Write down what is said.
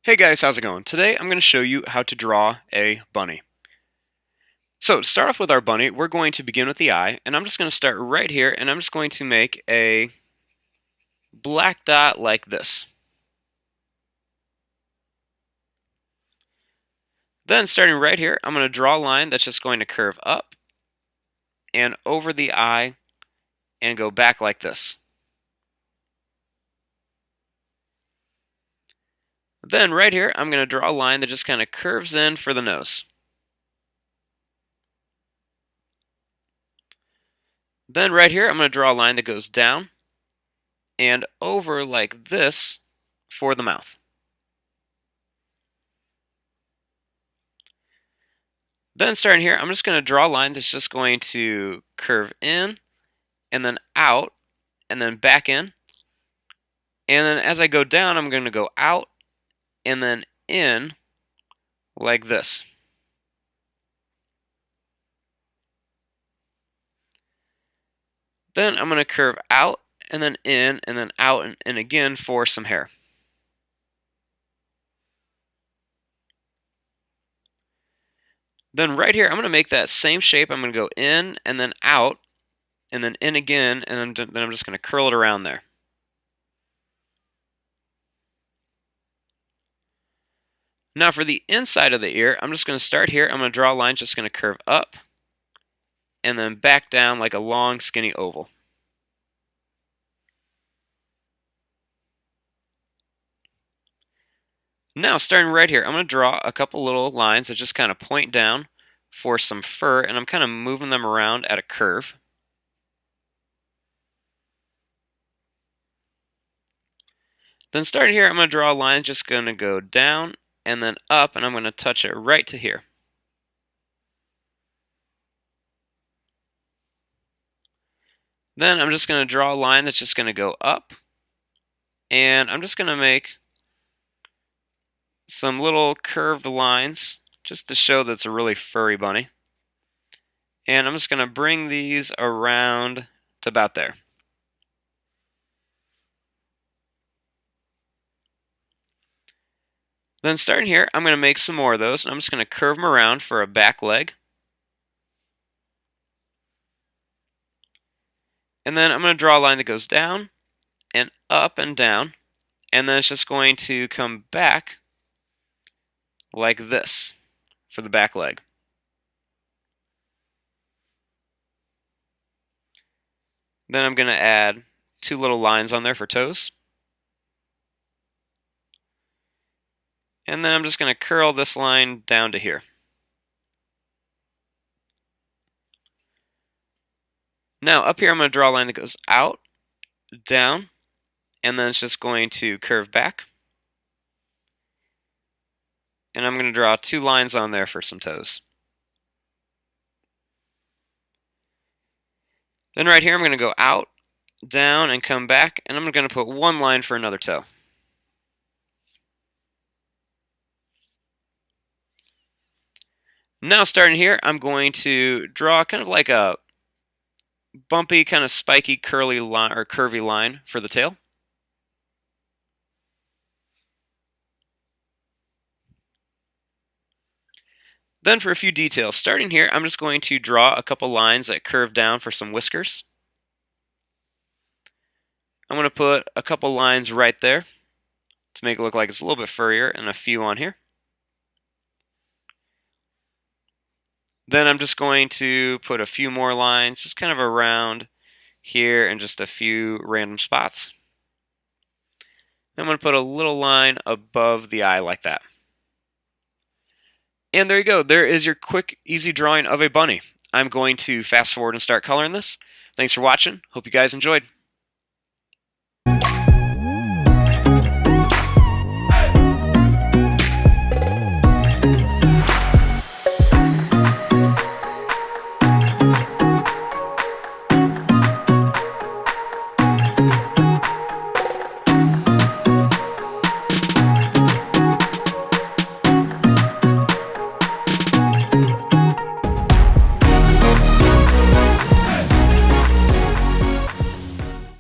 Hey guys, how's it going? Today I'm going to show you how to draw a bunny. So to start off with our bunny, we're going to begin with the eye, and I'm just going to start right here, and I'm just going to make a black dot like this. Then starting right here, I'm going to draw a line that's just going to curve up and over the eye and go back like this. Then right here, I'm going to draw a line that just kind of curves in for the nose. Then right here, I'm going to draw a line that goes down and over like this for the mouth. Then starting here, I'm just going to draw a line that's just going to curve in and then out and then back in. And then as I go down, I'm going to go out and then in like this. Then I'm going to curve out and then out and in again for some hair. Then right here, I'm going to make that same shape. I'm going to go in and then out and then in again, and then I'm just going to curl it around there. Now for the inside of the ear, I'm just going to start here. I'm going to draw a line just going to curve up and then back down like a long skinny oval. Now starting right here, I'm going to draw a couple little lines that just kind of point down for some fur, and I'm kind of moving them around at a curve. Then starting here, I'm going to draw a line just going to go down and then up, and I'm going to touch it right to here. Then I'm just going to draw a line that's just going to go up, and I'm just going to make some little curved lines just to show that it's a really furry bunny. And I'm just going to bring these around to about there. Then starting here, I'm going to make some more of those. I'm just going to curve them around for a back leg. And then I'm going to draw a line that goes down and up and down. And then it's just going to come back like this for the back leg. Then I'm going to add two little lines on there for toes. And then I'm just going to curl this line down to here. Now up here I'm going to draw a line that goes out, down, and then it's just going to curve back. And I'm going to draw two lines on there for some toes. Then right here I'm going to go out, down, and come back, and I'm going to put one line for another toe. Now starting here, I'm going to draw kind of like a bumpy, kind of spiky, curly line or curvy line for the tail. Then for a few details, starting here, I'm just going to draw a couple lines that curve down for some whiskers. I'm going to put a couple lines right there to make it look like it's a little bit furrier, and a few on here. Then I'm just going to put a few more lines just kind of around here and just a few random spots. Then I'm going to put a little line above the eye like that. And there you go. There is your quick, easy drawing of a bunny. I'm going to fast forward and start coloring this. Thanks for watching. Hope you guys enjoyed.